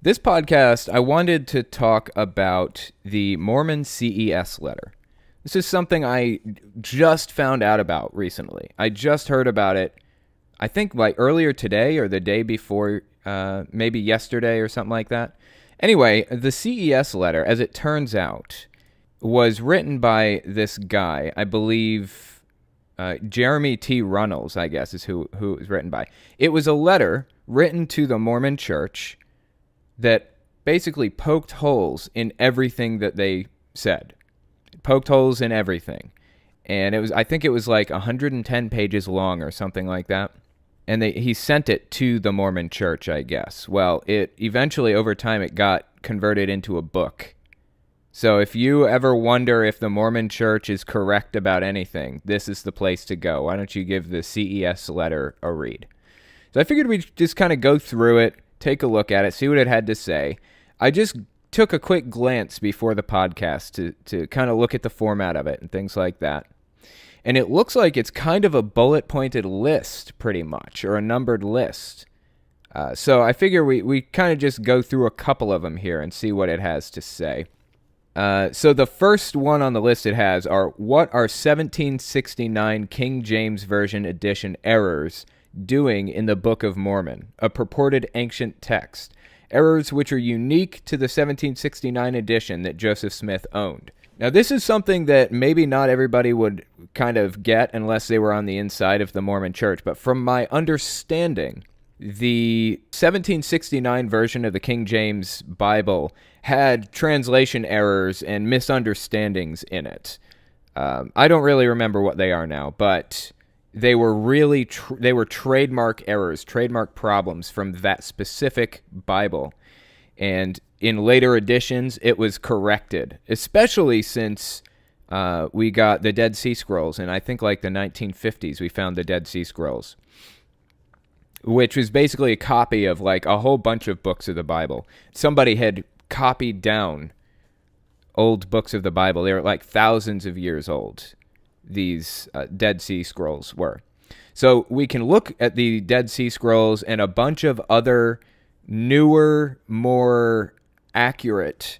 This podcast, I wanted to talk about the Mormon CES letter. This is something I just found out about recently. I just heard about it, I think like earlier today or the day before, maybe yesterday or something like that. Anyway, the CES letter, as it turns out, was written by this guy, I believe Jeremy T. Runnels, I guess, is who it was written by. It was a letter written to the Mormon Church that basically poked holes in everything that they said. It poked holes in everything. And I think it was like 110 pages long or something like that. And he sent it to the Mormon Church, I guess. Well, it eventually, over time, it got converted into a book. So if you ever wonder if the Mormon Church is correct about anything, this is the place to go. Why don't you give the CES letter a read? So I figured we'd just kind of go through it, take a look at it, see what it had to say. I just took a quick glance before the podcast to kind of look at the format of it and things like that. And it looks like it's kind of a bullet-pointed list, pretty much, or a numbered list. So I figure we kind of just go through a couple of them here and see what it has to say. So the first one on the list it has are, what are 1769 King James Version edition errors doing in the Book of Mormon, a purported ancient text? Errors which are unique to the 1769 edition that Joseph Smith owned. Now, this is something that maybe not everybody would kind of get unless they were on the inside of the Mormon Church, but from my understanding, the 1769 version of the King James Bible had translation errors and misunderstandings in it. I don't really remember what they are now, but they were really they were trademark errors, trademark problems from that specific Bible. And in later editions, it was corrected, especially since we got the Dead Sea Scrolls. And I think like the 1950s, we found the Dead Sea Scrolls, which was basically a copy of like a whole bunch of books of the Bible. Somebody had copied down old books of the Bible. They were like thousands of years old, these Dead Sea Scrolls were. So we can look at the Dead Sea Scrolls and a bunch of other newer, more accurate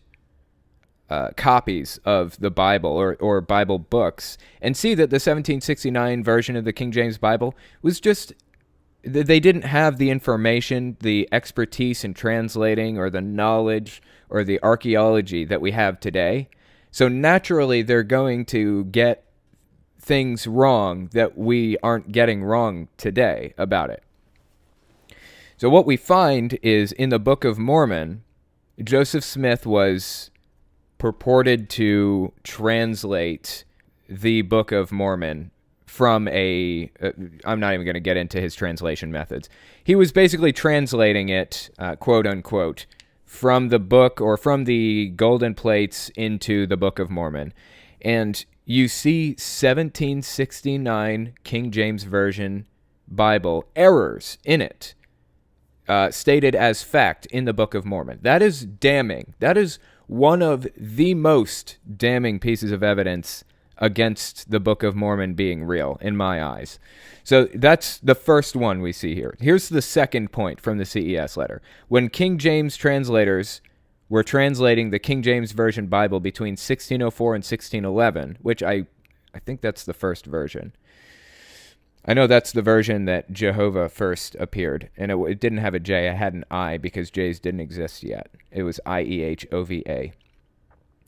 copies of the Bible or Bible books and see that the 1769 version of the King James Bible was just, they didn't have the information, the expertise in translating, or the knowledge or the archaeology that we have today. So naturally, they're going to get things wrong that we aren't getting wrong today about it. So what we find is in the Book of Mormon, Joseph Smith was purported to translate the Book of Mormon from I'm not even going to get into his translation methods. He was basically translating it, quote unquote, from the book or from the golden plates into the Book of Mormon. And you see 1769 King James Version Bible errors in it, stated as fact in the Book of Mormon. That is damning. That is one of the most damning pieces of evidence against the Book of Mormon being real, in my eyes. So that's the first one we see here. Here's the second point from the CES letter. When King James translators were translating the King James Version Bible between 1604 and 1611, which I think that's the first version. I know that's the version that Jehovah first appeared, and it didn't have a J. It had an I because J's didn't exist yet. It was IEHOVA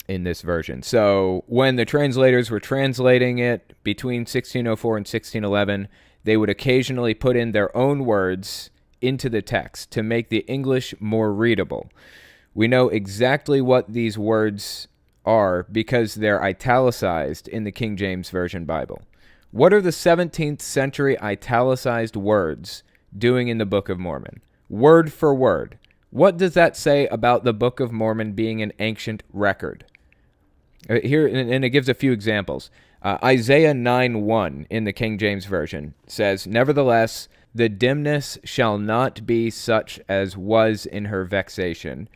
in this version. So when the translators were translating it between 1604 and 1611, they would occasionally put in their own words into the text to make the English more readable. We know exactly what these words are because they're italicized in the King James Version Bible. What are the 17th century italicized words doing in the Book of Mormon? Word for word. What does that say about the Book of Mormon being an ancient record? Here, and it gives a few examples. Isaiah 9:1 in the King James Version says, "Nevertheless, the dimness shall not be such as was in her vexation,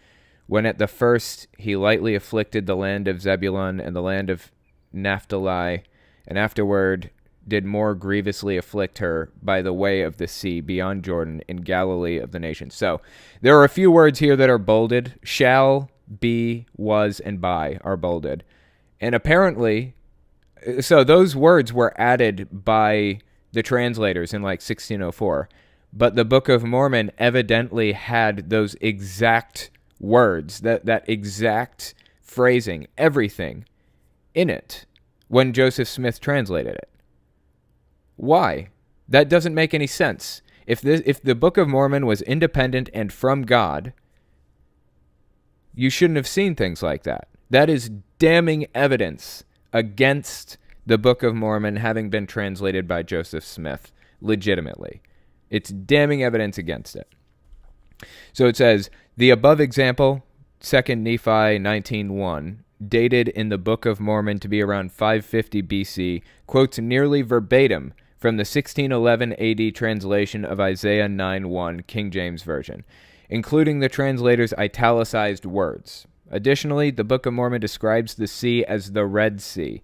when at the first he lightly afflicted the land of Zebulun and the land of Naphtali, and afterward did more grievously afflict her by the way of the sea beyond Jordan in Galilee of the nations. So there are a few words here that are bolded. Shall, be, was, and by are bolded. And apparently, so those words were added by the translators in like 1604. But the Book of Mormon evidently had those exact words, that exact phrasing, everything in it when Joseph Smith translated it. Why? That doesn't make any sense. If the Book of Mormon was independent and from God, you shouldn't have seen things like that. That is damning evidence against the Book of Mormon having been translated by Joseph Smith legitimately. It's damning evidence against it. So it says, the above example, 2 Nephi 19:1, dated in the Book of Mormon to be around 550 BC, quotes nearly verbatim from the 1611 AD translation of Isaiah 9:1, King James Version, including the translator's italicized words. Additionally, the Book of Mormon describes the sea as the Red Sea.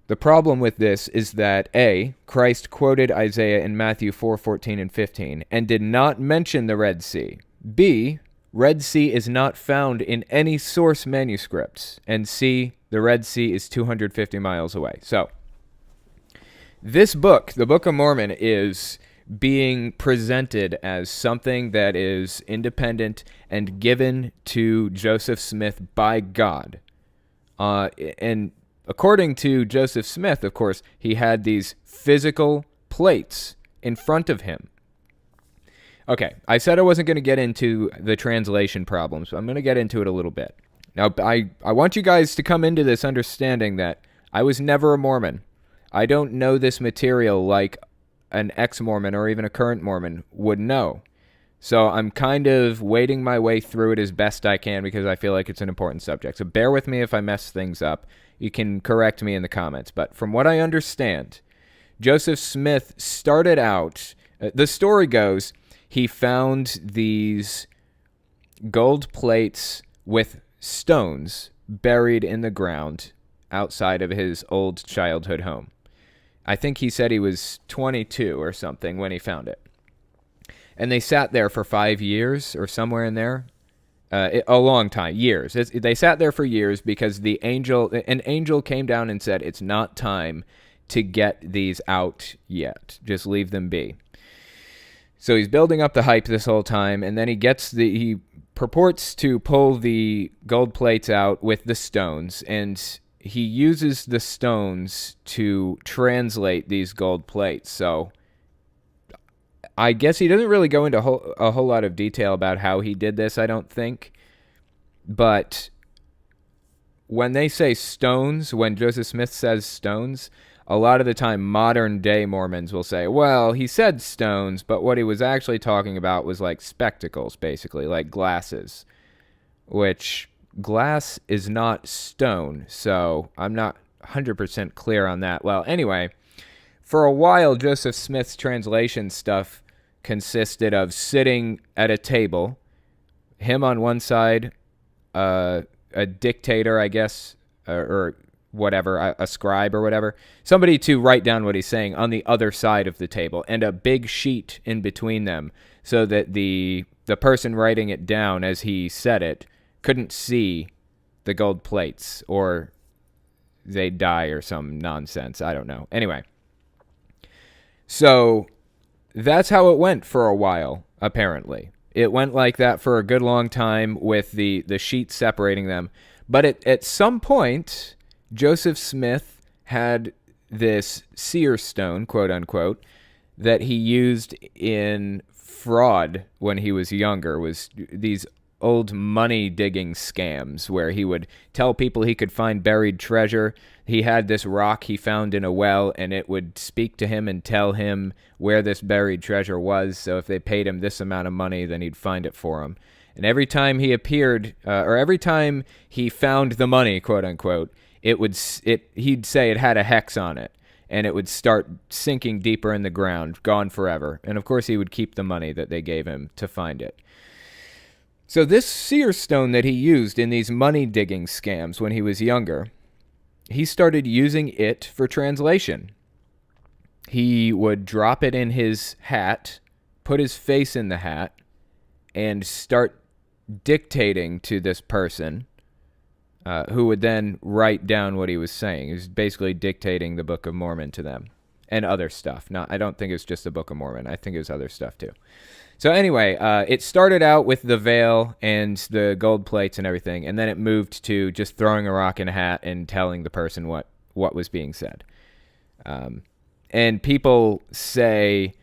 The problem with this is that A, Christ quoted Isaiah in Matthew 4:14 and 15 and did not mention the Red Sea. B, Red Sea is not found in any source manuscripts. And C, the Red Sea is 250 miles away. So, this book, the Book of Mormon, is being presented as something that is independent and given to Joseph Smith by God. And according to Joseph Smith, of course, he had these physical plates in front of him. Okay, I said I wasn't going to get into the translation problems, but I'm going to get into it a little bit. Now, I want you guys to come into this understanding that I was never a Mormon. I don't know this material like an ex-Mormon or even a current Mormon would know. So I'm kind of wading my way through it as best I can because I feel like it's an important subject. So bear with me if I mess things up. You can correct me in the comments. But from what I understand, Joseph Smith started out, the story goes, he found these gold plates with stones buried in the ground outside of his old childhood home. I think he said he was 22 or something when he found it. And they sat there for 5 years or somewhere in there. A long time, years. They sat there for years because an angel came down and said, it's not time to get these out yet. Just leave them be. So he's building up the hype this whole time, and then he purports to pull the gold plates out with the stones, and he uses the stones to translate these gold plates. So I guess he doesn't really go into a whole lot of detail about how he did this, I don't think. But when they say stones, when Joseph Smith says stones, a lot of the time modern-day Mormons will say, well, he said stones, but what he was actually talking about was like spectacles, basically, like glasses, which glass is not stone, so I'm not 100% clear on that. Well, anyway, for a while, Joseph Smith's translation stuff consisted of sitting at a table, him on one side, a dictator, I guess, or whatever, a scribe or whatever, somebody to write down what he's saying on the other side of the table, and a big sheet in between them so that the person writing it down as he said it couldn't see the gold plates or they'd die or some nonsense. I don't know. Anyway, so that's how it went for a while, apparently. It went like that for a good long time with the sheet separating them. But at some point, Joseph Smith had this seer stone, quote unquote, that he used in fraud when he was younger, was these old money digging scams where he would tell people he could find buried treasure. He had this rock he found in a well, and it would speak to him and tell him where this buried treasure was. So if they paid him this amount of money, then he'd find it for him. And every time he appeared, or every time he found the money, quote unquote, he'd say it had a hex on it, and it would start sinking deeper in the ground, gone forever. And of course, he would keep the money that they gave him to find it. So this seer stone that he used in these money digging scams when he was younger, he started using it for translation. he would drop it in his hat, put his face in the hat, and start dictating to this person, who would then write down what he was saying. He was basically dictating the Book of Mormon to them and other stuff. I don't think it was just the Book of Mormon. I think it was other stuff too. So anyway, it started out with the veil and the gold plates and everything, and then it moved to just throwing a rock in a hat and telling the person what was being said. And people say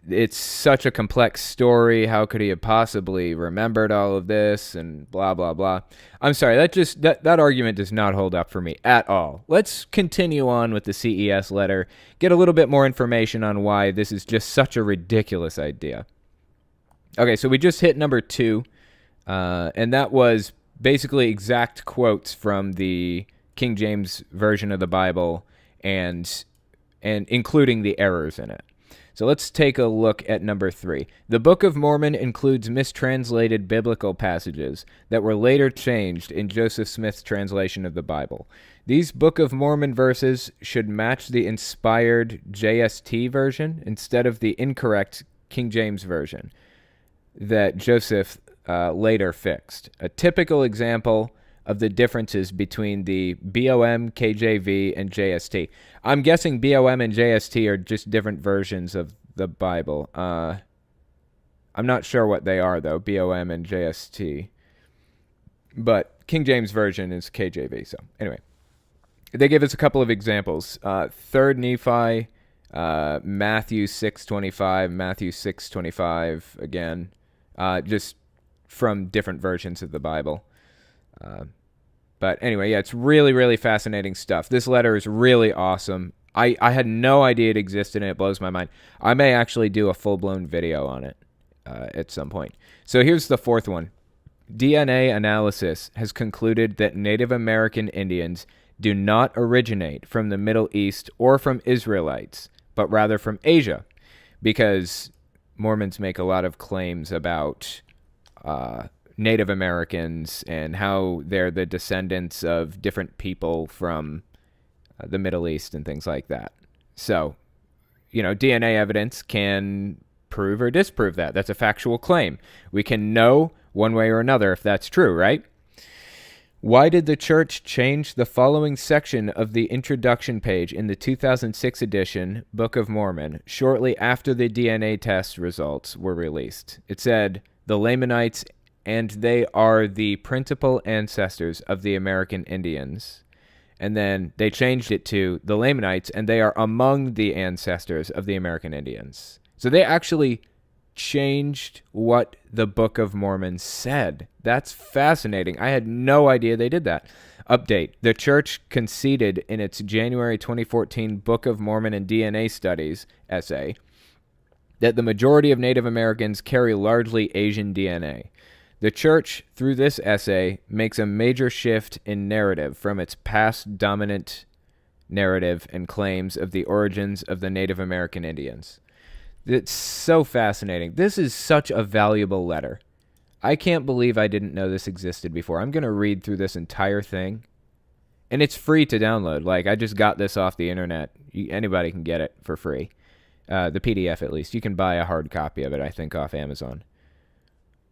it's such a complex story. How could he have possibly remembered all of this and blah, blah, blah. I'm sorry, that argument does not hold up for me at all. Let's continue on with the CES letter, get a little bit more information on why this is just such a ridiculous idea. Okay, so we just hit number 2, and that was basically exact quotes from the King James Version of the Bible and including the errors in it. So let's take a look at number 3. The Book of Mormon includes mistranslated biblical passages that were later changed in Joseph Smith's translation of the Bible. These Book of Mormon verses should match the inspired JST version instead of the incorrect King James Version that Joseph later fixed. A typical example of the differences between the BOM, KJV, and JST. I'm guessing BOM and JST are just different versions of the Bible. I'm not sure what they are, though, BOM and JST. But King James Version is KJV. So anyway, they give us a couple of examples. 3rd Nephi, Matthew 6:25, Matthew 6:25 again. Just from different versions of the Bible. But anyway, yeah, it's really, really fascinating stuff. This letter is really awesome. I had no idea it existed, and it blows my mind. I may actually do a full-blown video on it at some point. So here's the 4th one. DNA analysis has concluded that Native American Indians do not originate from the Middle East or from Israelites, but rather from Asia, because Mormons make a lot of claims about Native Americans and how they're the descendants of different people from the Middle East and things like that. So, DNA evidence can prove or disprove that. That's a factual claim. We can know one way or another if that's true, right? Why did the church change the following section of the introduction page in the 2006 edition Book of Mormon shortly after the DNA test results were released? It said, "The Lamanites, and they are the principal ancestors of the American Indians." And then they changed it to "The Lamanites, and they are among the ancestors of the American Indians." So they actually changed what the Book of Mormon said. That's fascinating. I had no idea they did that. Update. The church conceded in its January 2014 Book of Mormon and DNA Studies essay that the majority of Native Americans carry largely Asian DNA. The church, through this essay, makes a major shift in narrative from its past dominant narrative and claims of the origins of the Native American Indians. It's so fascinating. This is such a valuable letter. I can't believe I didn't know this existed before. I'm going to read through this entire thing. And it's free to download. Like, I just got this off the internet. Anybody can get it for free. The PDF, at least. You can buy a hard copy of it, I think, off Amazon.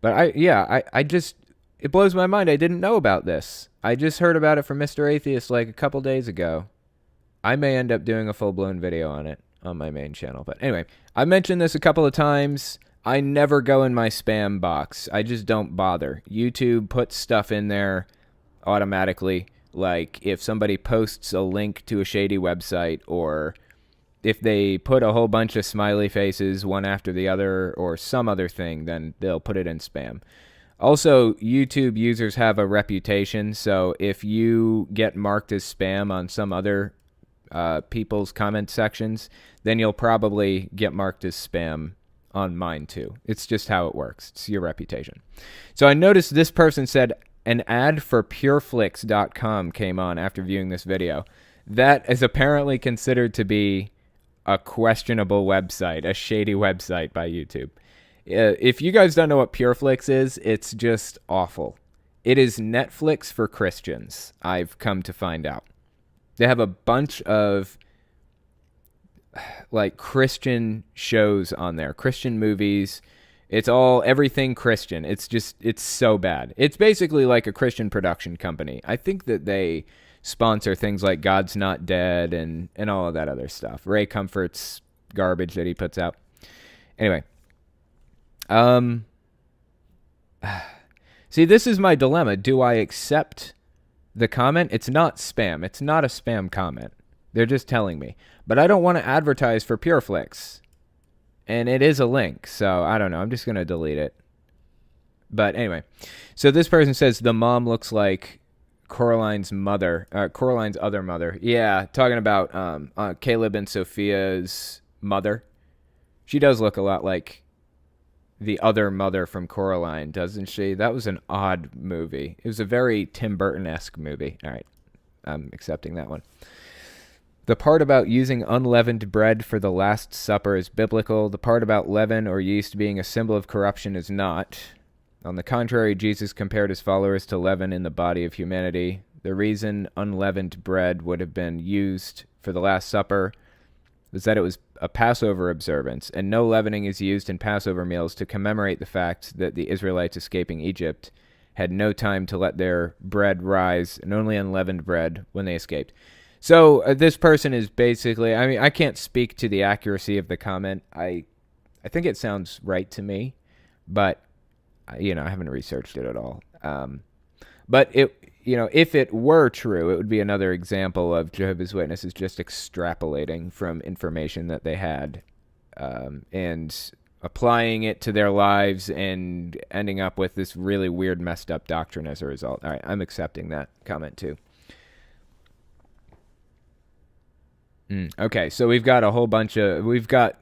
But it blows my mind. I didn't know about this. I just heard about it from Mr. Atheist like a couple days ago. I may end up doing a full-blown video on it on my main channel. But anyway, I mentioned this a couple of times. I never go in my spam box. I just don't bother. YouTube puts stuff in there automatically. Like if somebody posts a link to a shady website, or if they put a whole bunch of smiley faces one after the other or some other thing, then they'll put it in spam. Also, YouTube users have a reputation, so if you get marked as spam on some other people's comment sections, then you'll probably get marked as spam on mine too. It's just how it works. It's your reputation. So I noticed this person said an ad for pureflix.com came on after viewing this video. That is apparently considered to be a questionable website, a shady website by YouTube. If you guys don't know what Pureflix is, it's just awful. It is Netflix for Christians, I've come to find out. They have a bunch of like Christian shows on there, Christian movies. It's all everything Christian. It's so bad. It's basically like a Christian production company. I think that they sponsor things like God's Not Dead and all of that other stuff. Ray Comfort's garbage that he puts out. Anyway, see, this is my dilemma. Do I accept the comment? It's not spam. It's not a spam comment. They're just telling me. But I don't want to advertise for PureFlix. And it is a link, so I don't know. I'm just going to delete it. But anyway, so this person says the mom looks like Coraline's other mother. Yeah, talking about Caleb and Sophia's mother. She does look a lot like the other mother from Coraline, doesn't she? That was an odd movie. It was a very Tim Burton-esque movie. All right, I'm accepting that one. The part about using unleavened bread for the Last Supper is biblical. The part about leaven or yeast being a symbol of corruption is not. On the contrary, Jesus compared his followers to leaven in the body of humanity. The reason unleavened bread would have been used for the Last Supper was that it was a Passover observance, and no leavening is used in Passover meals to commemorate the fact that the Israelites escaping Egypt had no time to let their bread rise, and only unleavened bread when they escaped. So this person is basically, I mean, I can't speak to the accuracy of the comment. I think it sounds right to me, but, I haven't researched it at all. But if it were true, it would be another example of Jehovah's Witnesses just extrapolating from information that they had and applying it to their lives and ending up with this really weird, messed up doctrine as a result. All right, I'm accepting that comment too. Okay, so we've got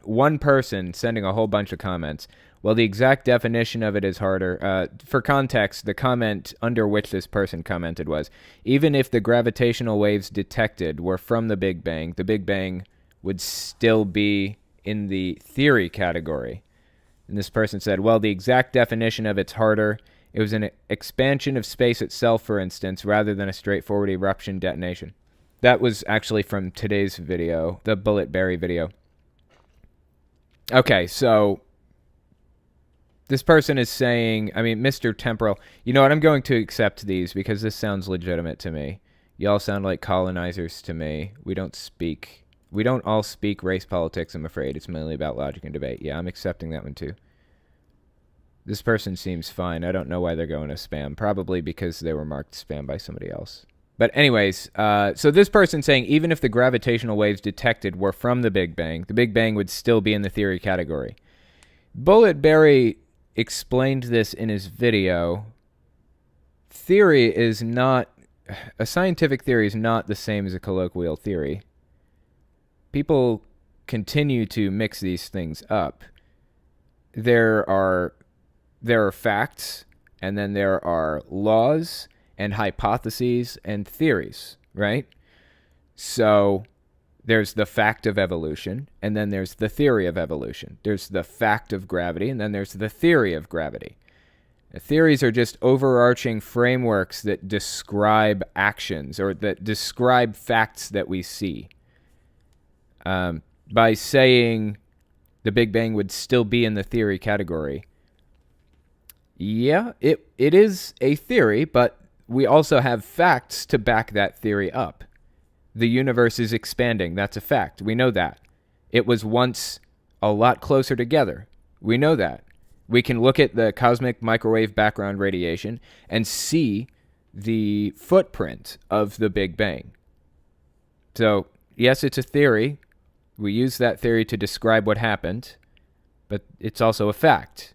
one person sending a whole bunch of comments. Well, the exact definition of it is harder. For context, the comment under which this person commented was, even if the gravitational waves detected were from the Big Bang would still be in the theory category. And this person said, well, the exact definition of it's harder. It was an expansion of space itself, for instance, rather than a straightforward eruption detonation. That was actually from today's video, the Bulletberry video. Okay, so this person is saying, Mr. Temporal, you know what, I'm going to accept these because this sounds legitimate to me. Y'all sound like colonizers to me. We don't all speak race politics, I'm afraid. It's mainly about logic and debate. Yeah, I'm accepting that one too. This person seems fine. I don't know why they're going to spam. Probably because they were marked spam by somebody else. But anyways, so this person saying even if the gravitational waves detected were from the Big Bang would still be in the theory category. Bulletberry explained this in his video. A scientific theory is not the same as a colloquial theory. People continue to mix these things up. There are facts, and then there are laws and hypotheses and theories, right? So there's the fact of evolution, and then there's the theory of evolution. There's the fact of gravity, and then there's the theory of gravity. The theories are just overarching frameworks that describe actions or that describe facts that we see. By saying the Big Bang would still be in the theory category, yeah, it is a theory, but we also have facts to back that theory up. The universe is expanding. That's a fact. We know that. It was once a lot closer together. We know that. We can look at the cosmic microwave background radiation and see the footprint of the Big Bang. So, yes, it's a theory. We use that theory to describe what happened, but it's also a fact.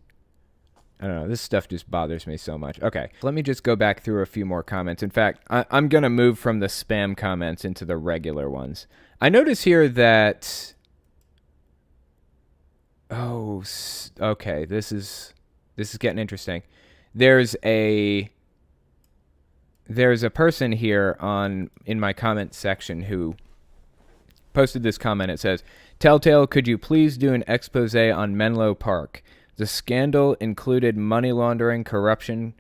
I don't know. This stuff just bothers me so much. Okay, let me just go back through a few more comments. In fact, I'm going to move from the spam comments into the regular ones. I notice here that... Oh, okay. This is getting interesting. There's a person here in my comment section who posted this comment. It says, Telltale, could you please do an expose on Menlo Park? The scandal included money laundering, corruption,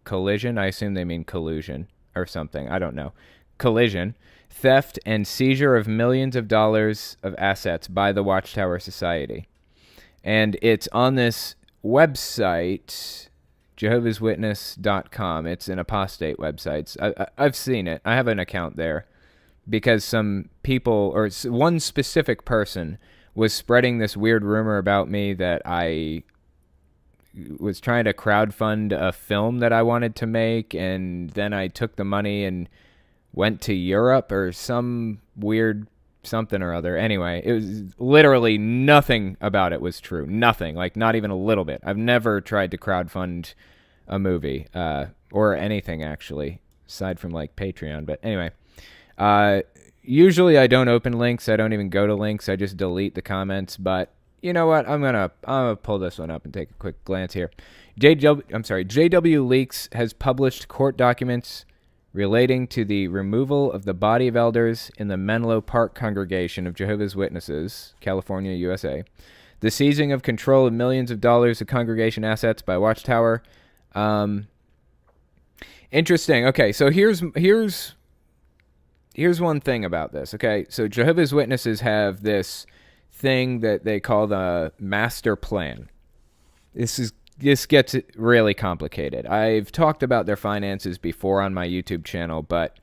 collision. I assume they mean collusion or something. I don't know. collision, theft, and seizure of millions of dollars of assets by the Watchtower Society. And it's on this website, jehovahswitness.com. It's an apostate website. I've seen it. I have an account there because some people, or one specific person, was spreading this weird rumor about me that I was trying to crowdfund a film that I wanted to make, and then I took the money and went to Europe or some weird something or other. Anyway, it was literally nothing about it was true. Nothing, like not even a little bit. I've never tried to crowdfund a movie or anything actually, aside from like Patreon. But anyway, usually I don't open links. I don't even go to links. I just delete the comments. But you know what? I'm gonna pull this one up and take a quick glance here. JW Leaks has published court documents relating to the removal of the body of elders in the Menlo Park congregation of Jehovah's Witnesses, California, USA, the seizing of control of millions of dollars of congregation assets by Watchtower. Interesting. Okay, so here's one thing about this. Okay, so Jehovah's Witnesses have this thing that they call the master plan. This gets really complicated. I've talked about their finances before on my YouTube channel, but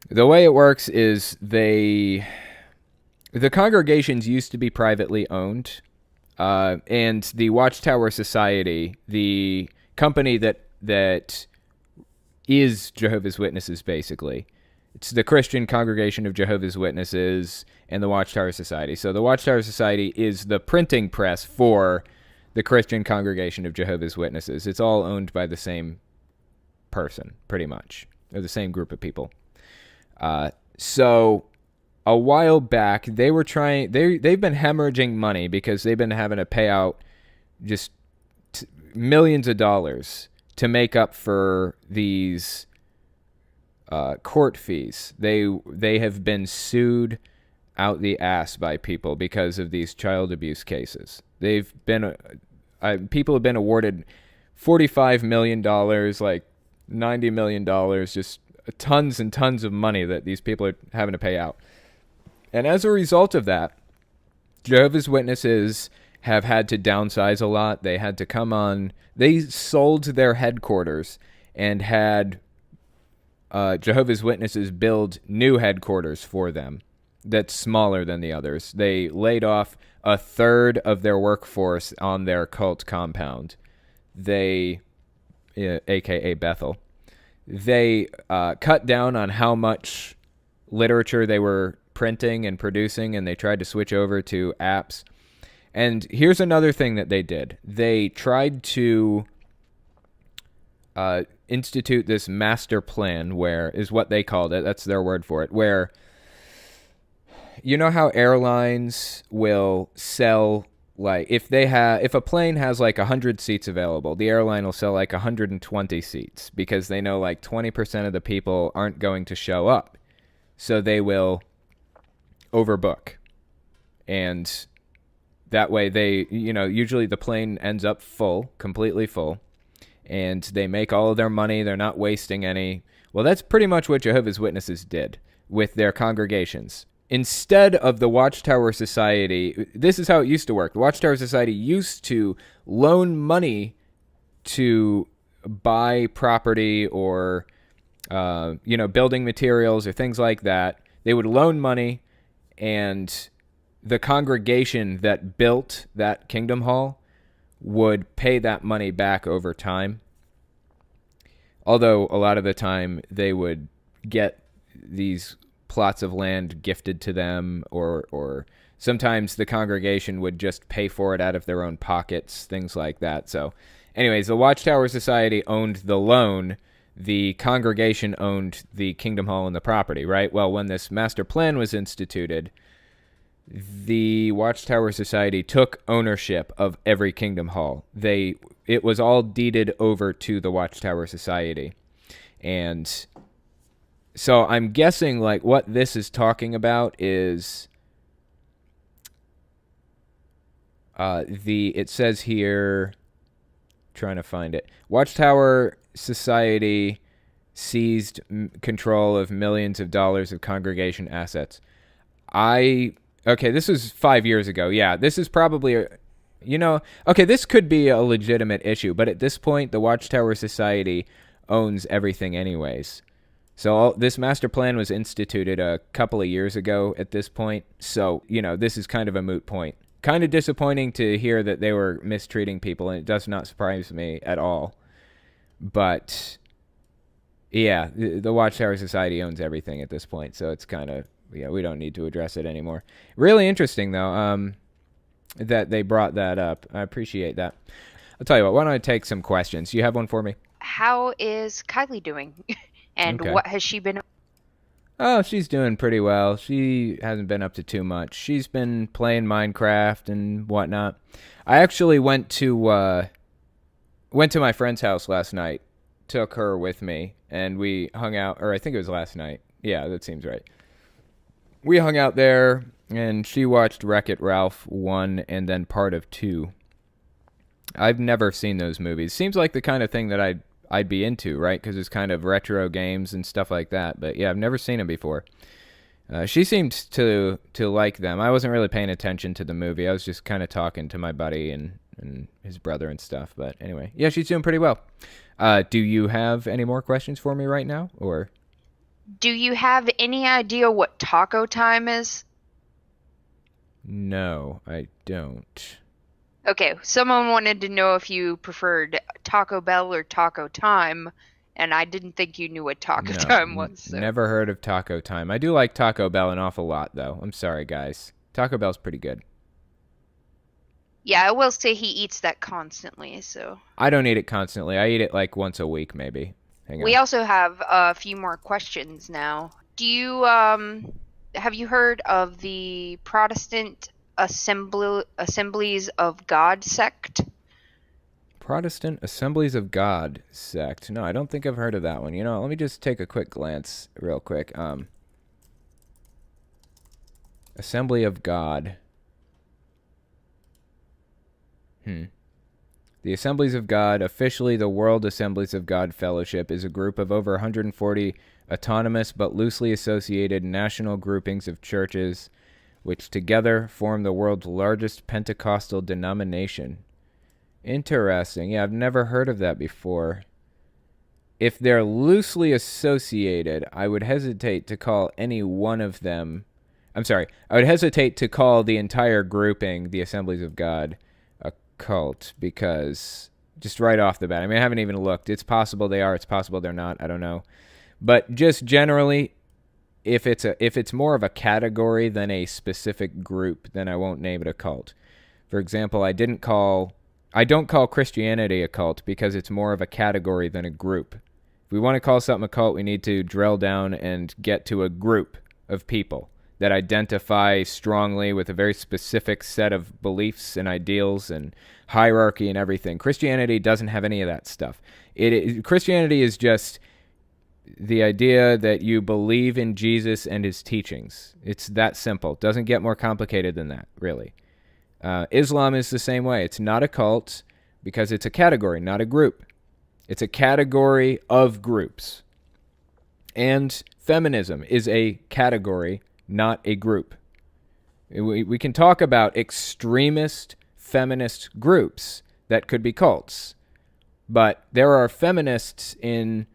the way it works is the congregations used to be privately owned, and the Watchtower Society, the company that is Jehovah's Witnesses, basically. It's the Christian Congregation of Jehovah's Witnesses and the Watchtower Society. So the Watchtower Society is the printing press for the Christian Congregation of Jehovah's Witnesses. It's all owned by the same person, pretty much, or the same group of people. So a while back, they were trying. They've been hemorrhaging money because they've been having to pay out just millions of dollars to make up for these court fees. They have been sued out the ass by people because of these child abuse cases. They've been people have been awarded $45 million, like $90 million, just tons and tons of money that these people are having to pay out. And as a result of that, Jehovah's Witnesses have had to downsize a lot. They had to come on. They sold their headquarters and had Jehovah's Witnesses build new headquarters for them that's smaller than the others. They laid off a third of their workforce on their cult compound. AKA Bethel. They cut down on how much literature they were printing and producing, and they tried to switch over to apps. And here's another thing that they did. They tried to institute this master plan, where is what they called it. That's their word for it. Where, you know how airlines will sell, like if a plane has like 100 seats available, the airline will sell like 120 seats because they know like 20% of the people aren't going to show up. So they will overbook. And that way they, usually the plane ends up full, completely full. And they make all of their money. They're not wasting any. Well, that's pretty much what Jehovah's Witnesses did with their congregations. Instead of the Watchtower Society, this is how it used to work. The Watchtower Society used to loan money to buy property or, building materials or things like that. They would loan money, and the congregation that built that Kingdom Hall would pay that money back over time. Although a lot of the time they would get these plots of land gifted to them, or sometimes the congregation would just pay for it out of their own pockets, things like that. So anyways, the Watchtower Society owned the loan. The congregation owned the Kingdom Hall and the property, right? Well, when this master plan was instituted, the Watchtower Society took ownership of every Kingdom Hall. It was all deeded over to the Watchtower Society. And so I'm guessing like what this is talking about is it says here, trying to find it, Watchtower Society seized control of millions of dollars of congregation assets. Okay, this was 5 years ago. Yeah, this is probably okay, this could be a legitimate issue, but at this point, the Watchtower Society owns everything anyways. So this master plan was instituted a couple of years ago at this point. So, this is kind of a moot point. Kind of disappointing to hear that they were mistreating people, and it does not surprise me at all. But, yeah, the Watchtower Society owns everything at this point, so it's kind of, we don't need to address it anymore. Really interesting, though, that they brought that up. I appreciate that. I'll tell you what, why don't I take some questions? You have one for me? How is Kylie doing? And Okay. what has she been? Oh, she's doing pretty well. She hasn't been up to too much. She's been playing Minecraft and whatnot. I actually went to my friend's house last night, took her with me, and we hung out, or I think it was last night. Yeah, that seems right. We hung out there, and she watched Wreck-It Ralph 1 and then part of 2. I've never seen those movies. Seems like the kind of thing that I'd be into, right? Because it's kind of retro games and stuff like that. But yeah, I've never seen them before. She seemed to like them. I wasn't really paying attention to the movie. I was just kind of talking to my buddy and his brother and stuff. But anyway, yeah, she's doing pretty well. Do you have any more questions for me right now, or? Do you have any idea what taco time is? No, I don't. Okay, someone wanted to know if you preferred Taco Bell or Taco Time, and I didn't think you knew what Taco Time was. So. Never heard of Taco Time. I do like Taco Bell an awful lot, though. I'm sorry, guys. Taco Bell's pretty good. Yeah, I will say he eats that constantly, so. I don't eat it constantly. I eat it like once a week, maybe. Hang on. We also have a few more questions now. Do you, have you heard of the Protestant Assemblies of God sect? Protestant Assemblies of God sect. No, I don't think I've heard of that one. Let me just take a quick glance real quick. Assembly of God. The Assemblies of God, officially the World Assemblies of God Fellowship, is a group of over 140 autonomous but loosely associated national groupings of churches which together form the world's largest Pentecostal denomination. Interesting. Yeah, I've never heard of that before. If they're loosely associated, I would hesitate to call any one of them... I would hesitate to call the entire grouping, the Assemblies of God, a cult, because just right off the bat, I haven't even looked. It's possible they are, it's possible they're not, I don't know. But just generally, if it's more of a category than a specific group, then I won't name it a cult. For example, I don't call Christianity a cult because it's more of a category than a group. If we want to call something a cult, we need to drill down and get to a group of people that identify strongly with a very specific set of beliefs and ideals and hierarchy and everything. Christianity doesn't have any of that stuff. Christianity is just the idea that you believe in Jesus and his teachings. It's that simple. It doesn't get more complicated than that, really. Islam is the same way. It's not a cult because it's a category, not a group. It's a category of groups. And feminism is a category, not a group. We can talk about extremist feminist groups that could be cults, but there are feminists in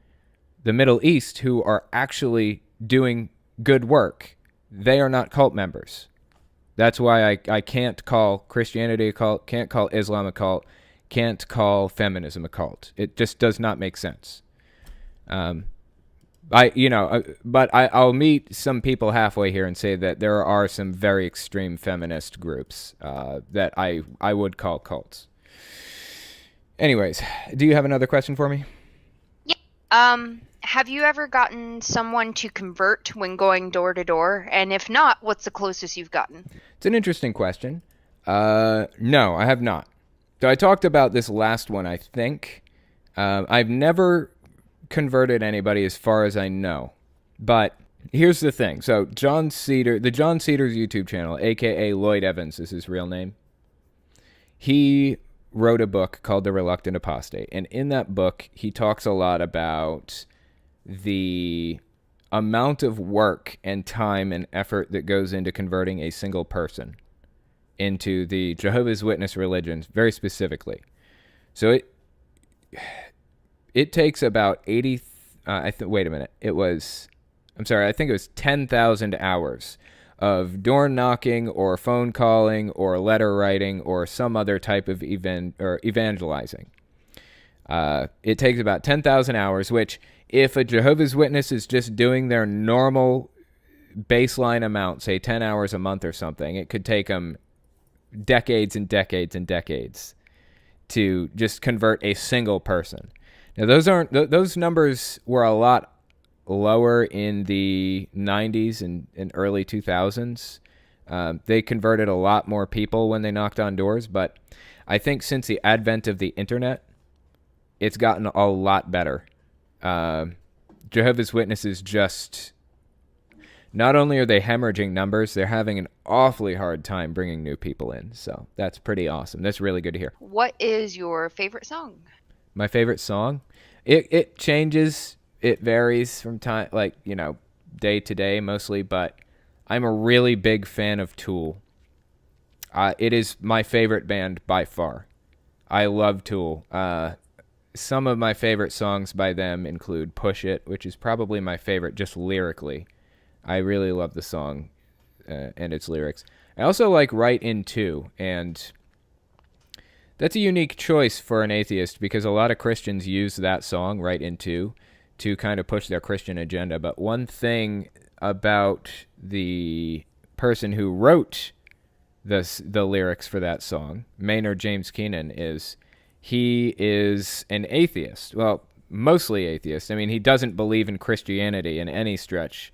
the Middle East who are actually doing good work. They are not cult members. That's why I can't call Christianity a cult, can't call Islam a cult, can't call feminism a cult. It just does not make sense. But I'll meet some people halfway here and say that there are some very extreme feminist groups that I would call cults. Anyways, do you have another question for me? Yeah. Have you ever gotten someone to convert when going door to door? And if not, what's the closest you've gotten? It's an interesting question. No, I have not. So I talked about this last one, I think. I've never converted anybody as far as I know. But here's the thing. So the John Cedars YouTube channel, a.k.a. Lloyd Evans is his real name. He wrote a book called The Reluctant Apostate. And in that book, he talks a lot about the amount of work and time and effort that goes into converting a single person into the Jehovah's Witness religion, very specifically. So it takes about 80. Wait a minute. I think it was 10,000 hours of door knocking or phone calling or letter writing or some other type of evangelizing. It takes about 10,000 hours, which if a Jehovah's Witness is just doing their normal baseline amount, say 10 hours a month or something, it could take them decades and decades and decades to just convert a single person. Now, those numbers were a lot lower in the 90s and early 2000s. They converted a lot more people when they knocked on doors, but I think since the advent of the internet, it's gotten a lot better. Jehovah's Witnesses just, not only are they hemorrhaging numbers, they're having an awfully hard time bringing new people in. So that's pretty awesome. That's really good to hear. What is your favorite song? My favorite song? It changes. It varies from time, day to day mostly, but I'm a really big fan of Tool. It is my favorite band by far. I love Tool. Some of my favorite songs by them include Push It, which is probably my favorite just lyrically. I really love the song and its lyrics. I also like Right In Two, and that's a unique choice for an atheist because a lot of Christians use that song, Right In Two, to kind of push their Christian agenda. But one thing about the person who wrote the lyrics for that song, Maynard James Keenan, is he is an atheist. Well, mostly atheist. I mean, he doesn't believe in Christianity in any stretch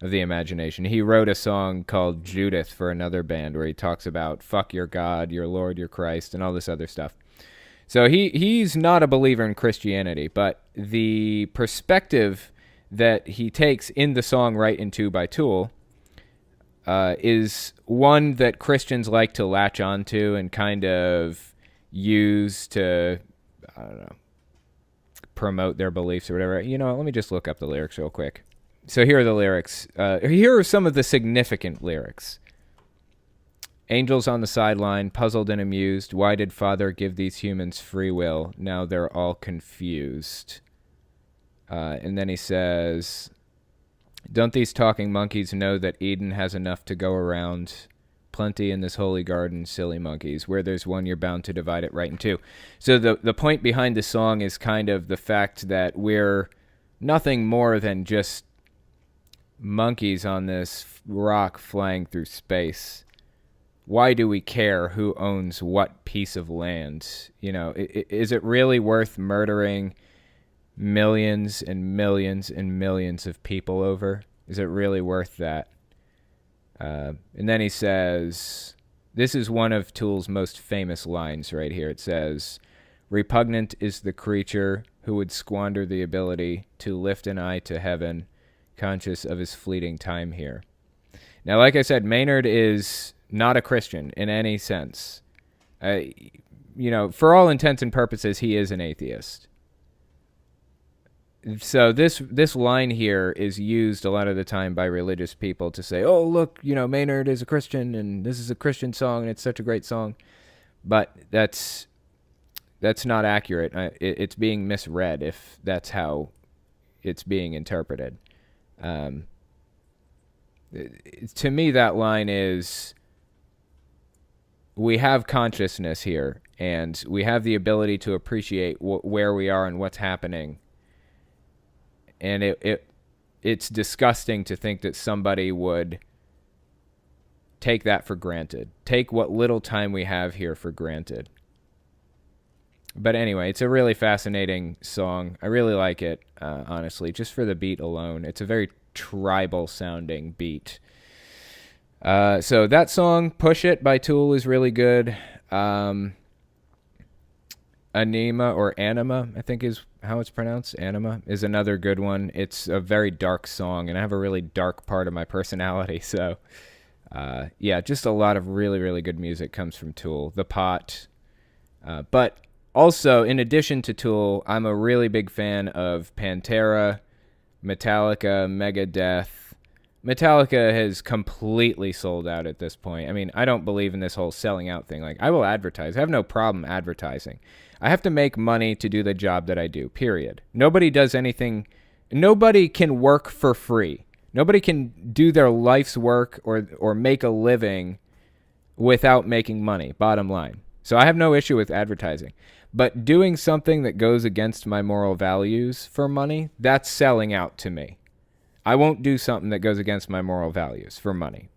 of the imagination. He wrote a song called Judith for another band where he talks about fuck your God, your Lord, your Christ, and all this other stuff. So he's not a believer in Christianity, but the perspective that he takes in the song Right In Two by Tool is one that Christians like to latch onto and kind of use to, I don't know, promote their beliefs or whatever. You know, let me just look up the lyrics real quick. So here are the lyrics. Here are some of the significant lyrics. Angels on the sideline, puzzled and amused. Why did Father give these humans free will? Now they're all confused. And then he says, don't these talking monkeys know that Eden has enough to go around? Plenty in this holy garden, silly monkeys. Where there's one, you're bound to divide it right in two. So the point behind the song is kind of the fact that we're nothing more than just monkeys on this rock flying through space. Why do we care who owns what piece of land? You know, is it really worth murdering millions and millions and millions of people over? Is it really worth that? And then he says, this is one of Tool's most famous lines right here. It says, repugnant is the creature who would squander the ability to lift an eye to heaven, conscious of his fleeting time here. Now, like I said, Maynard is not a Christian in any sense. For all intents and purposes, he is an atheist. So this line here is used a lot of the time by religious people to say, oh, look, Maynard is a Christian, and this is a Christian song, and it's such a great song. But that's not accurate. It's being misread if that's how it's being interpreted. To me, that line is, we have consciousness here, and we have the ability to appreciate where we are and what's happening. And it's disgusting to think that somebody would take that for granted. Take what little time we have here for granted. But anyway, it's a really fascinating song. I really like it, honestly, just for the beat alone. It's a very tribal-sounding beat. So that song, Push It by Tool, is really good. Anima or Anima, I think is how it's pronounced. Anima is another good one. It's a very dark song, and I have a really dark part of my personality. So, just a lot of really, really good music comes from Tool. The Pot. But also, in addition to Tool, I'm a really big fan of Pantera, Metallica, Megadeth. Metallica has completely sold out at this point. I mean, I don't believe in this whole selling out thing. Like, I will advertise. I have no problem advertising. I have to make money to do the job that I do, period. Nobody does anything. Nobody can work for free. Nobody can do their life's work or make a living without making money, bottom line. So I have no issue with advertising. But doing something that goes against my moral values for money, that's selling out to me. I won't do something that goes against my moral values for money.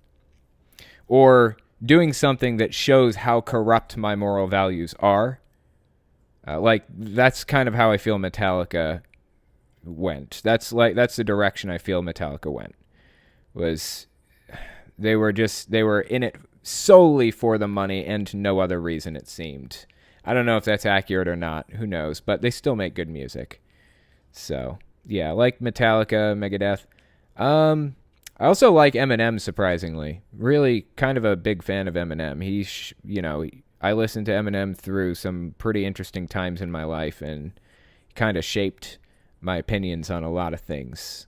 Or doing something that shows how corrupt my moral values are. That's kind of how I feel Metallica went. That's the direction I feel Metallica went. They were in it solely for the money and no other reason, it seemed. I don't know if that's accurate or not. Who knows? But they still make good music. So, yeah, like Metallica, Megadeth. I also like Eminem, surprisingly. Really kind of a big fan of Eminem. I listened to Eminem through some pretty interesting times in my life and kind of shaped my opinions on a lot of things.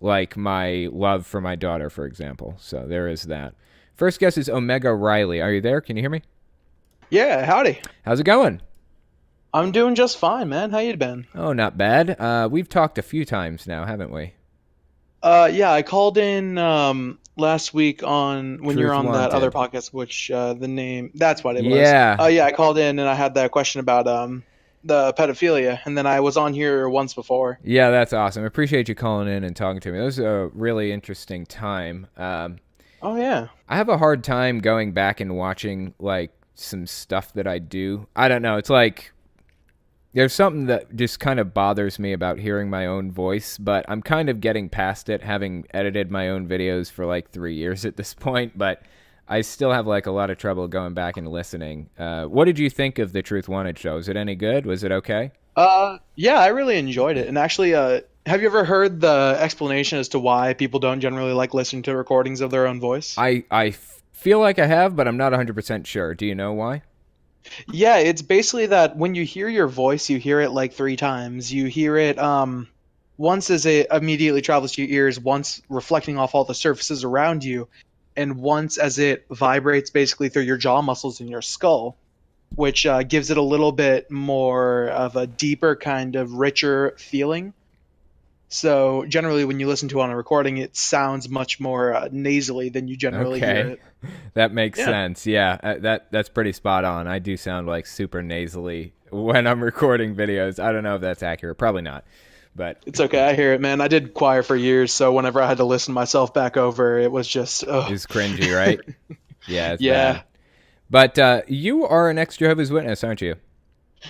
Like my love for my daughter, for example. So there is that. First guest is Omega Riley. Are you there? Can you hear me? Yeah, howdy. How's it going? I'm doing just fine, man. How you been? Oh, not bad. We've talked a few times now, haven't we? Yeah, I called in last week when Truth you were on that Wanted. other podcast, which the name, that's what it was. Yeah. Yeah, I called in and I had that question about the pedophilia, and then I was on here once before. Yeah, that's awesome. I appreciate you calling in and talking to me. That was a really interesting time. Oh, yeah. I have a hard time going back and watching, like, some stuff that I do. I don't know. It's like there's something that just kind of bothers me about hearing my own voice, but I'm kind of getting past it, having edited my own videos for like 3 years at this point, but I still have like a lot of trouble going back and listening. What did you think of the Truth Wanted show? Was it any good? Was it okay? Yeah, I really enjoyed it. And actually, have you ever heard the explanation as to why people don't generally like listening to recordings of their own voice? I feel like I have, but I'm not 100% sure. Do you know why? Yeah, it's basically that when you hear your voice, you hear it like 3 times. You hear it once as it immediately travels to your ears, once reflecting off all the surfaces around you, and once as it vibrates basically through your jaw muscles in your skull, which gives it a little bit more of a deeper kind of richer feeling. So generally when you listen to it on a recording, it sounds much more nasally than you generally hear it. That makes sense. Yeah, that's pretty spot on. I do sound like super nasally when I'm recording videos. I don't know if that's accurate. Probably not. But it's okay. I hear it, man. I did choir for years, so whenever I had to listen myself back over, it was just... It was cringy, right? Yeah, it's yeah. Bad. But you are an ex-Jehovah's Witness, aren't you?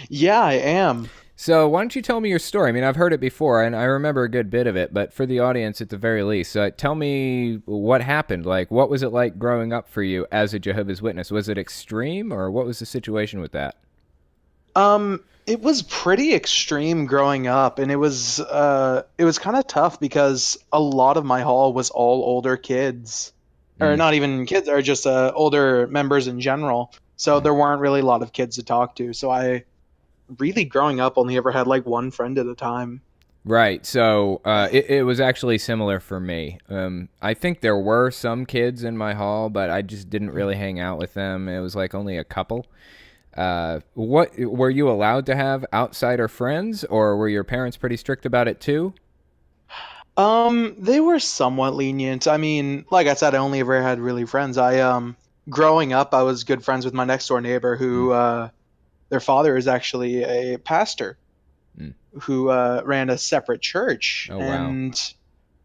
Yeah, I am. So why don't you tell me your story? I mean, I've heard it before, and I remember a good bit of it, but for the audience at the very least, tell me what happened. Like, what was it like growing up for you as a Jehovah's Witness? Was it extreme, or what was the situation with that? It was pretty extreme growing up, and it was kind of tough because a lot of my hall was all older kids, or not even kids, or just older members in general. So there weren't really a lot of kids to talk to. So I really, growing up, only ever had like one friend at a time. Right. So it was actually similar for me. I think there were some kids in my hall, but I just didn't really hang out with them. It was like only a couple. What were you allowed to have outsider friends, or were your parents pretty strict about it too? They were somewhat lenient. I mean, like I said, I only ever had really friends. Growing up, I was good friends with my next door neighbor who, their father is actually a pastor who ran a separate church. Oh, and wow.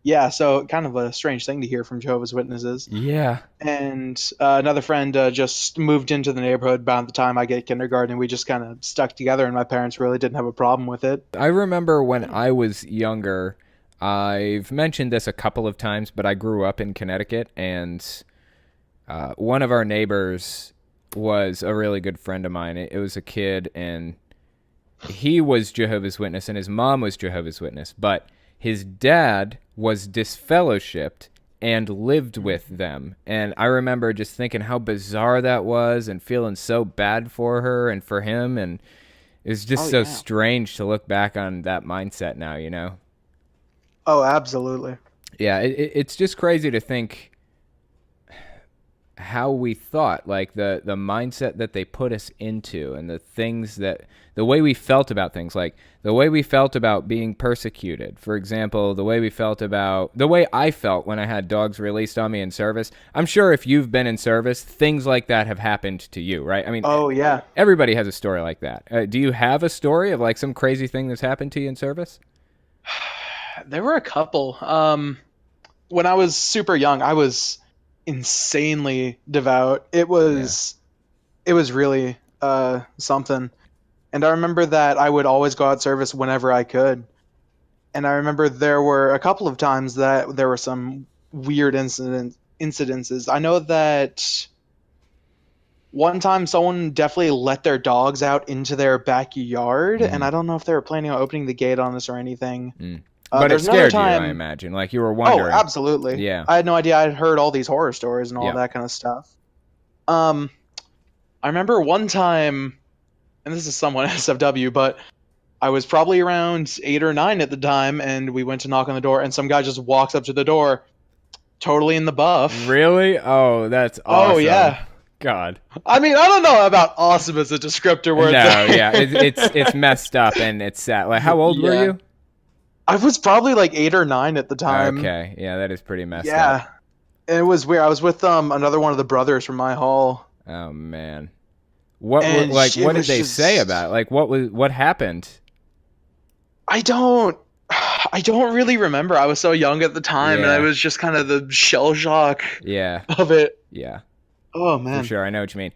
Yeah, so kind of a strange thing to hear from Jehovah's Witnesses. Yeah. And another friend just moved into the neighborhood about the time I get kindergarten, and we just kind of stuck together, and my parents really didn't have a problem with it. I remember when I was younger, I've mentioned this a couple of times, but I grew up in Connecticut, and one of our neighbors was a really good friend of mine. It was a kid, and he was Jehovah's Witness, and his mom was Jehovah's Witness, but his dad was disfellowshipped and lived with them. And I remember just thinking how bizarre that was and feeling so bad for her and for him. And it was just strange to look back on that mindset now, you know? Oh, absolutely. Yeah, it's just crazy to think how we thought, like the mindset that they put us into, and the things that the way we felt about things, like the way we felt about being persecuted. For example, the way I felt when I had dogs released on me in service. I'm sure if you've been in service, things like that have happened to you, right? I mean, Oh yeah. everybody has a story like that. Do you have a story of like some crazy thing that's happened to you in service? There were a couple. When I was super young, I was insanely devout. Yeah. It was really something. And I remember that I would always go out service whenever I could. And I remember there were a couple of times that there were some weird incidences. I know that one time someone definitely let their dogs out into their backyard, and Mm. I don't know if they were planning on opening the gate on us or anything. Mm. But it There's another scared you, I time. imagine. Like you were Oh, wondering. absolutely. Yeah. I had no idea. I had heard all these horror stories and all Yeah. that kind of stuff. Um, I remember one time, and this is somewhat SFW, but I was probably around 8 or 9 at the time, and we went to knock on the door, and some guy just walks up to the door, totally in the buff. Really? Oh, that's Oh awesome. yeah. God. I mean, I don't know about awesome as a descriptor word No, there. yeah, it's messed up and it's sad. Like, how old were Yeah. you? I was probably like 8 or 9 at the time. Okay, yeah, that is pretty messed Yeah. up. And it was weird. I was with another one of the brothers from my hall. Oh man, what And like it what did was they just- say about it? Like what happened? I don't really remember. I was so young at the time, and Yeah. I was just kind of the shell shock Yeah, of it. yeah, Oh for man. sure. I know what you mean.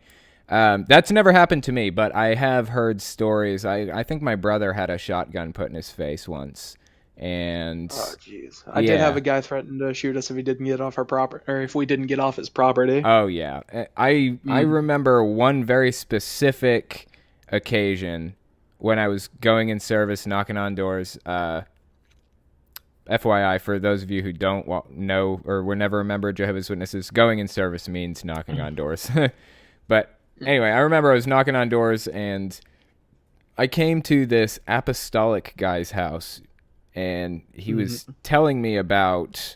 That's never happened to me, but I have heard stories. I think my brother had a shotgun put in his face once, and Oh jeez. I did Yeah. have a guy threaten to shoot us if he didn't get off our property, or if we didn't get off his property. oh yeah, I remember one very specific occasion when I was going in service, knocking on doors. FYI, for those of you who don't know or were never a member of Jehovah's Witnesses, going in service means knocking on doors. But anyway, I remember I was knocking on doors, and I came to this apostolic guy's house, and he was telling me about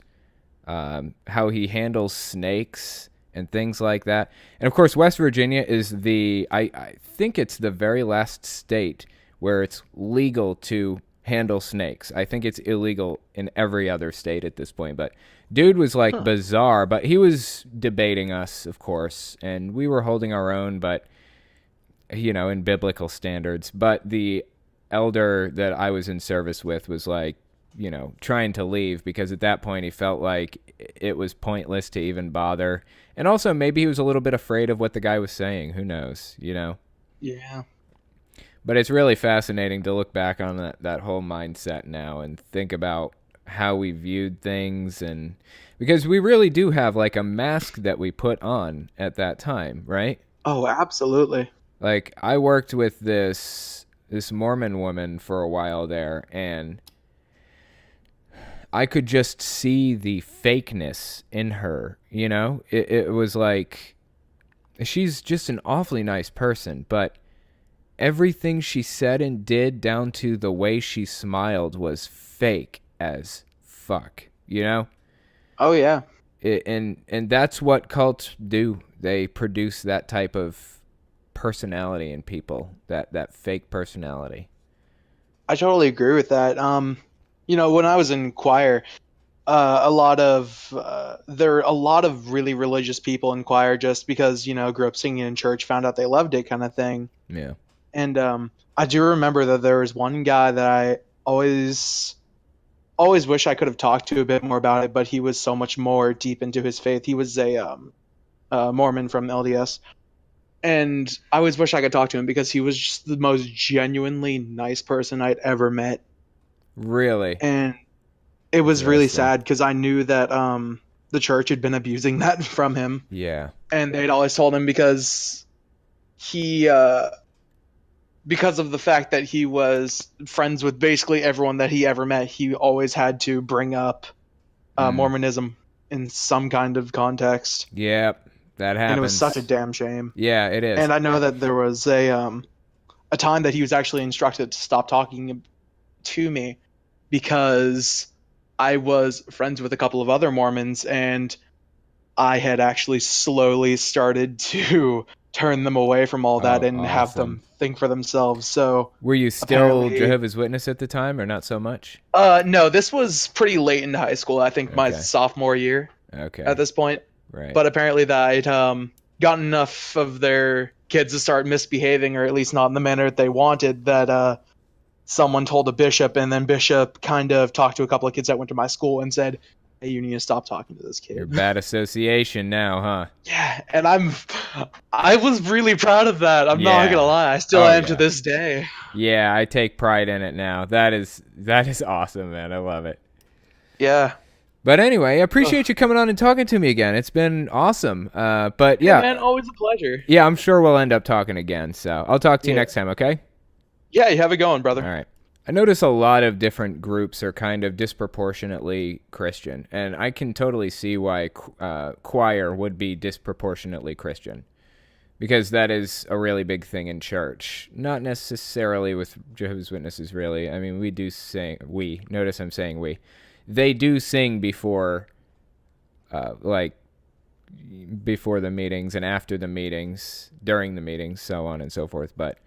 how he handles snakes and things like that. And of course, West Virginia is I think it's the very last state where it's legal to handle snakes. I think it's illegal in every other state at this point. But dude was like bizarre, but he was debating us, of course, and we were holding our own, but in biblical standards. But the elder that I was in service with was like, trying to leave, because at that point he felt like it was pointless to even bother. And also maybe he was a little bit afraid of what the guy was saying. Who knows, Yeah. But it's really fascinating to look back on that whole mindset now and think about how we viewed things, and because we really do have like a mask that we put on at that time, right? Oh, absolutely. Like I worked with this Mormon woman for a while there, and I could just see the fakeness in her, It was like, she's just an awfully nice person, but everything she said and did, down to the way she smiled, was fake as fuck, Oh yeah. And that's what cults do. They produce that type of personality in people, that fake personality. I totally agree with that. When I was in choir, there are a lot of really religious people in choir just because, grew up singing in church, found out they loved it kind of thing. Yeah. And I do remember that there was one guy that I always wish I could have talked to a bit more about it, but he was so much more deep into his faith. He was a Mormon from LDS. And I always wish I could talk to him because he was just the most genuinely nice person I'd ever met. Really? And it was really Interesting. sad because I knew that the church had been abusing that from him. Yeah. And they'd always told him because because of the fact that he was friends with basically everyone that he ever met, he always had to bring up Mormonism in some kind of context. Yep. That happens. And it was such a damn shame. Yeah, it is. And I know that there was a time that he was actually instructed to stop talking to me because I was friends with a couple of other Mormons, and I had actually slowly started to turn them away from all that Oh, and have awesome. them think for themselves. So Were you still apparently, Jehovah's Witness at the time, or not so much? no, this was pretty late into high school. I think my Okay. sophomore year at Okay. this point. Right. But apparently, that I'd gotten enough of their kids to start misbehaving, or at least not in the manner that they wanted, that someone told a bishop, and then bishop kind of talked to a couple of kids that went to my school and said, "Hey, you need to stop talking to this You're kid." bad association now, huh? Yeah, and I was really proud of that. I'm not gonna Yeah. lie, I still Oh am to yeah. this day. Yeah, I take pride in it now. That is awesome, man. I love it. Yeah. But anyway, I Ugh. appreciate you coming on and talking to me again. It's been awesome. But Yeah, yeah, man, always a pleasure. yeah, I'm sure we'll end up talking again. So I'll talk to you Yeah. next time, okay? Yeah, you have it going, All brother. right. I notice a lot of different groups are kind of disproportionately Christian, and I can totally see why choir would be disproportionately Christian, because that is a really big thing in church. Not necessarily with Jehovah's Witnesses, really. I mean, we do sing. Notice I'm saying we. They do sing before, like, before the meetings and after the meetings, during the meetings, so on and so forth. But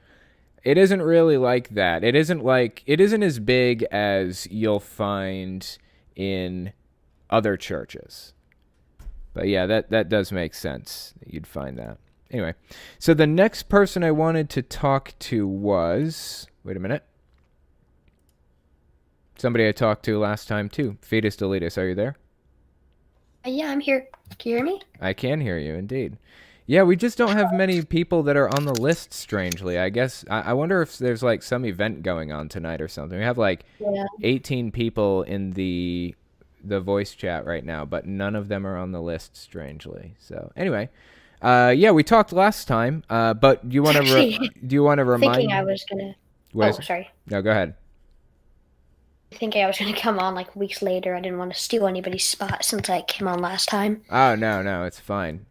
it isn't really like that. It isn't as big as you'll find in other churches. But yeah, that does make sense. You'd find that. Anyway, so the next person I wanted to talk to was, wait a minute, somebody I talked to last time too. Fetus Deletus, are you there? Yeah, I'm here. Can you hear me? I can hear you, indeed. Yeah, we just don't have many people that are on the list, strangely. I guess, I wonder if there's like some event going on tonight or something. We have like Yeah. 18 people in the voice chat right now, but none of them are on the list, strangely. So anyway, yeah, we talked last time, but do you want to Actually, do you want to remind? thinking I was gonna. what Oh, is- sorry. No, go ahead. Thinking I was gonna come on like weeks later. I didn't want to steal anybody's spot since I came on last time. Oh no, it's fine.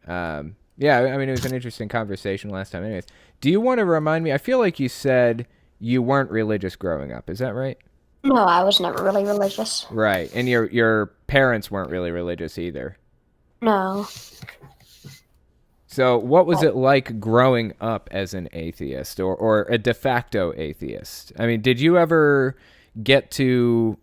Yeah, I mean it was an interesting conversation last time. Anyways, do you want to remind me? I feel like you said you weren't religious growing up. Is that right? No, I was never really religious. Right, and your parents weren't really religious either. No. So what was it like growing up as an atheist or a de facto atheist? I mean, did you ever get to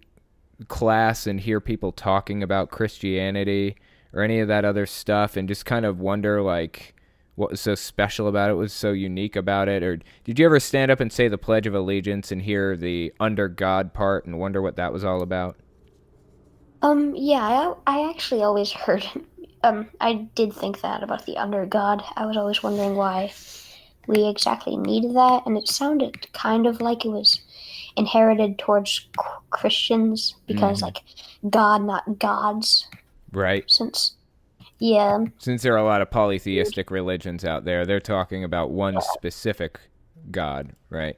class and hear people talking about Christianity or any of that other stuff and just kind of wonder like what was so special about it, was so unique about it? Or did you ever stand up and say the Pledge of Allegiance and hear the under God part and wonder what that was all about? Yeah, I actually always heard. I did think that about the under God. I was always wondering why we exactly needed that, and it sounded kind of like it was inherited towards Christians because, like, God, not gods. Right. Since, yeah, Since there are a lot of polytheistic religions out there, they're talking about one specific God, right?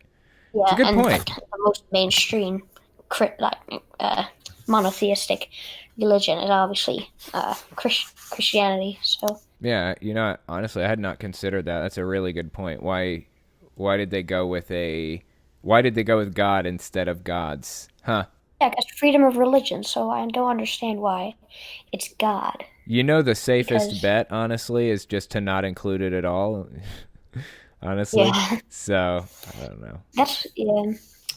yeah, It's a good and point. like the most mainstream, monotheistic religion is obviously Christianity. So Yeah, honestly, I had not considered that. That's a really good point. Why did they go with God instead of gods? Huh. yeah, it's freedom of religion. So I don't understand why it's God. The safest Because bet, honestly, is just to not include it at all. Honestly. yeah, So, I don't know. that's yeah.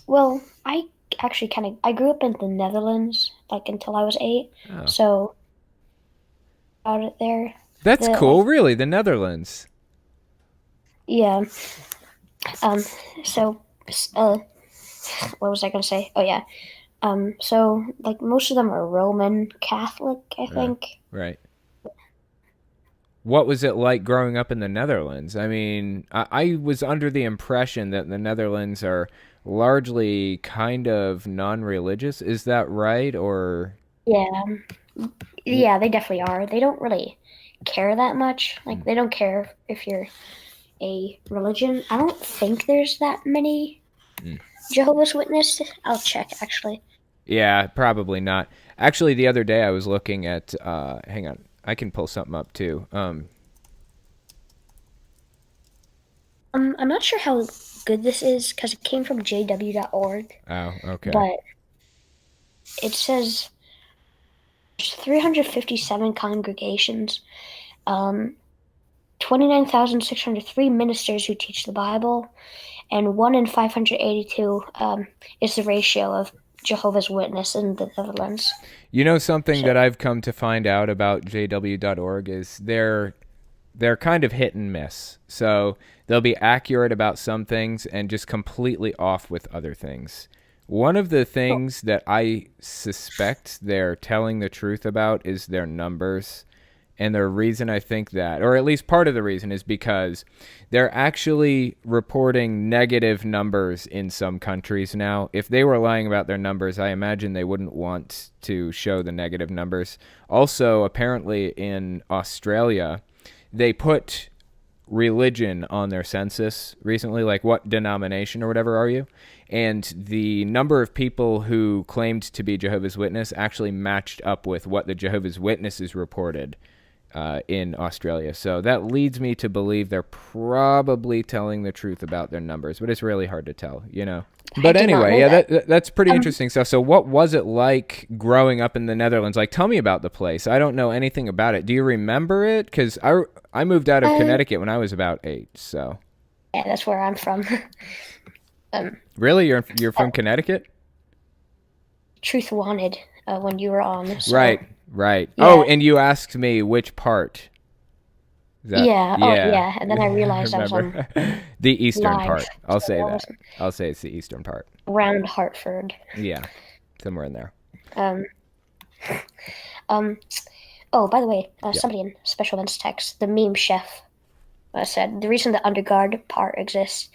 Well, I actually I grew up in the Netherlands like until I was 8. Oh. So out it there. That's The cool, really, the Netherlands. Yeah. So what was I gonna say? Oh yeah. So like most of them are Roman Catholic, I think. Right. What was it like growing up in the Netherlands? I mean, I was under the impression that the Netherlands are largely kind of non-religious. Is that right? Or Yeah. Yeah, they definitely are. They don't really care that much. Like they don't care if you're a religion. I don't think there's that many Jehovah's Witnesses. I'll check actually. Yeah, probably not. Actually, the other day I was looking at hang on. I can pull something up too. I'm not sure how good this is because it came from jw.org, Oh, okay. but it says There's 357 congregations, 29,603 ministers who teach the Bible, and 1 in 582 is the ratio of Jehovah's Witness in the Netherlands. You know, something that I've come to find out about jw.org is they're kind of hit and miss. So they'll be accurate about some things and just completely off with other things. One of the things that I suspect they're telling the truth about is their numbers. And the reason I think that, or at least part of the reason, is because they're actually reporting negative numbers in some countries now. If they were lying about their numbers, I imagine they wouldn't want to show the negative numbers. Also, apparently in Australia, they put religion on their census recently, like what denomination or whatever are you? And the number of people who claimed to be Jehovah's Witness actually matched up with what the Jehovah's Witnesses reported in Australia. So that leads me to believe they're probably telling the truth about their numbers, but it's really hard to tell, you know. But anyway, yeah, that's pretty interesting stuff. So what was it like growing up in the Netherlands? Like, tell me about the place. I don't know anything about it. Do you remember it? Because I moved out of Connecticut when I was about 8, so. Yeah, that's where I'm from. Really? You're from Connecticut? Truth Wanted when you were on. So. Right. Yeah. Oh, and you asked me which part. Yeah. Oh, yeah. And then I realized I was on the eastern live, part. I'll so say I that. I'll say it's the eastern part. Around Hartford. Yeah, somewhere in there. Oh, by the way, somebody in Special Events text, the meme chef said, the reason the underguard part exists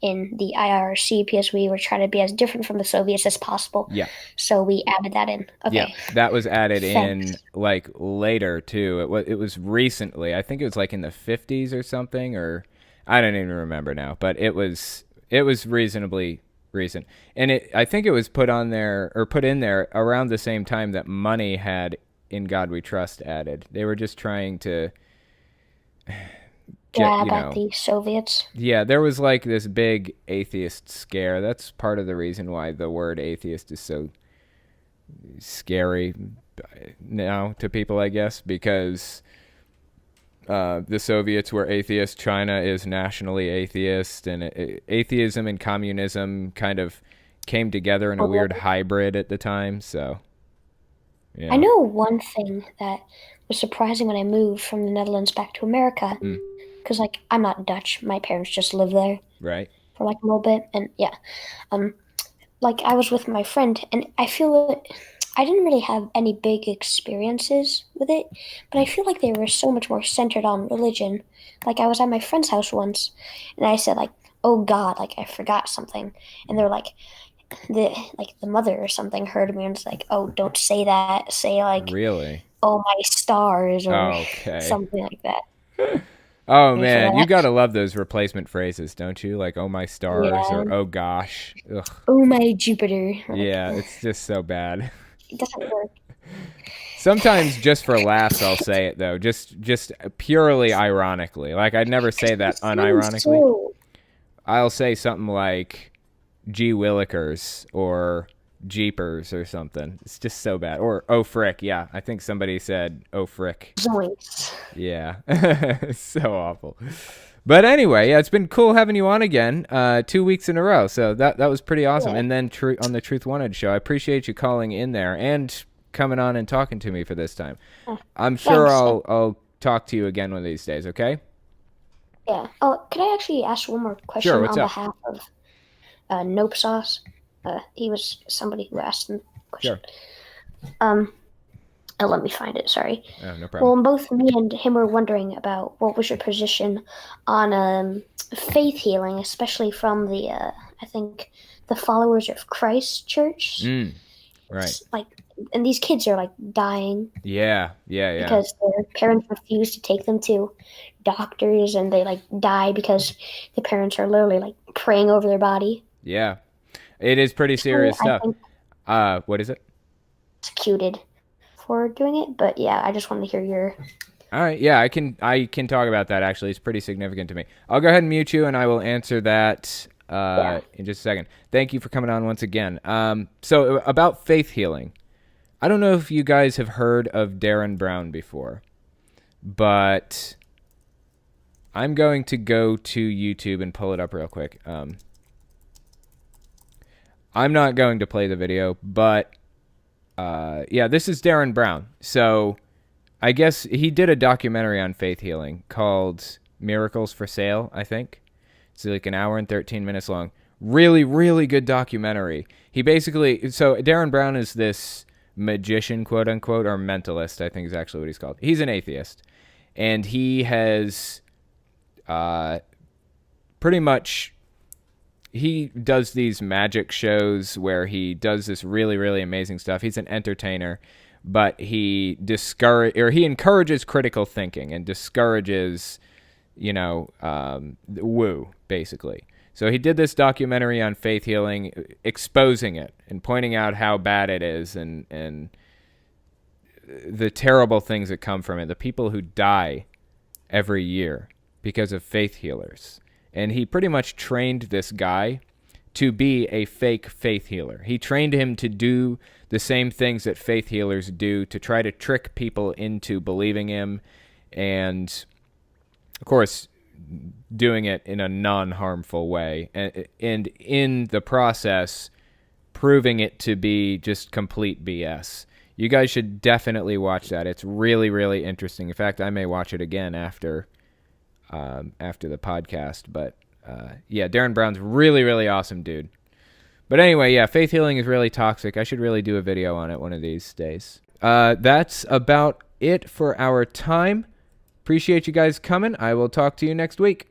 in the IRC because we were trying to be as different from the Soviets as possible. Yeah. So we added that in. Okay. Yeah, that was added Thanks. in like later too. It was recently. I think it was like in the 50s or something, or I don't even remember now. But it was reasonably recent, and I think it was put in there around the same time that Money had "In God We Trust" added. They were just trying to. About the Soviets. Yeah, there was like this big atheist scare. That's part of the reason why the word atheist is so scary now to people, I guess, because the Soviets were atheist, China is nationally atheist, and atheism and communism kind of came together in a weird hybrid at the time, so... Yeah. I know one thing that was surprising when I moved from the Netherlands back to America. Because, like, I'm not Dutch. My parents just live there. Right. For, like, a little bit. And, yeah. Like, I was with my friend, and I feel that I didn't really have any big experiences with it, but I feel like they were so much more centered on religion. Like, I was at my friend's house once, and I said, like, oh, God, like, I forgot something. And they were like, the mother or something heard me and was like, oh, don't say that. Say, like, really? Oh, my stars, or okay. something like that. Oh, man, you gotta love those replacement phrases, don't you? Like, oh, my stars, Yeah. or oh, gosh. Ugh. Oh, my Jupiter. Yeah, it's just so bad. It doesn't work. Sometimes just for laughs I'll say it, though. Just purely ironically. Like, I'd never say that unironically. So, I'll say something like, gee willikers, or jeepers, or something. It's just so bad. Or, oh, frick, yeah. I think somebody said, oh, frick. zoinks. Yeah. It's so awful. But anyway, yeah, it's been cool having you on again 2 weeks in a row. So that was pretty awesome. Yeah. And then on the Truth Wanted show, I appreciate you calling in there and coming on and talking to me for this time. I'm sure thanks. I'll talk to you again one of these days, okay? Yeah. Oh, could I actually ask one more question Sure, what's on up? behalf of Nope Sauce? He was somebody who asked the question. Sure. Let me find it. Sorry. Oh, no problem. Well, both me and him were wondering about what was your position on faith healing, especially from the I think the Followers of Christ Church. Right. It's like, and these kids are like dying. Yeah. Because their parents refuse to take them to doctors, and they like die because the parents are literally like praying over their body. Yeah. It is pretty serious I stuff. think What is it? executed for doing it, but yeah, I just wanted to hear your... All right, yeah, I can talk about that, actually. It's pretty significant to me. I'll go ahead and mute you, and I will answer that in just a second. Thank you for coming on once again. So about faith healing, I don't know if you guys have heard of Darren Brown before, but I'm going to go to YouTube and pull it up real quick. I'm not going to play the video, but yeah, this is Darren Brown. So I guess he did a documentary on faith healing called Miracles for Sale, I think. It's like an hour and 13 minutes long. Really, really good documentary. He basically, so Darren Brown is this magician, quote unquote, or mentalist, I think is actually what he's called. He's an atheist. And he has pretty much, he does these magic shows where he does this really, really amazing stuff. He's an entertainer, but he encourages critical thinking and discourages, woo, basically. So he did this documentary on faith healing, exposing it and pointing out how bad it is and the terrible things that come from it, the people who die every year because of faith healers. And he pretty much trained this guy to be a fake faith healer. He trained him to do the same things that faith healers do, to try to trick people into believing him, and of course doing it in a non-harmful way, and in the process proving it to be just complete BS. You guys should definitely watch that. It's really, really interesting. In fact, I may watch it again after the podcast. But yeah, Darren Brown's really, really awesome dude. But anyway, yeah, faith healing is really toxic. I should really do a video on it one of these days. That's about it for our time. Appreciate you guys coming. I will talk to you next week.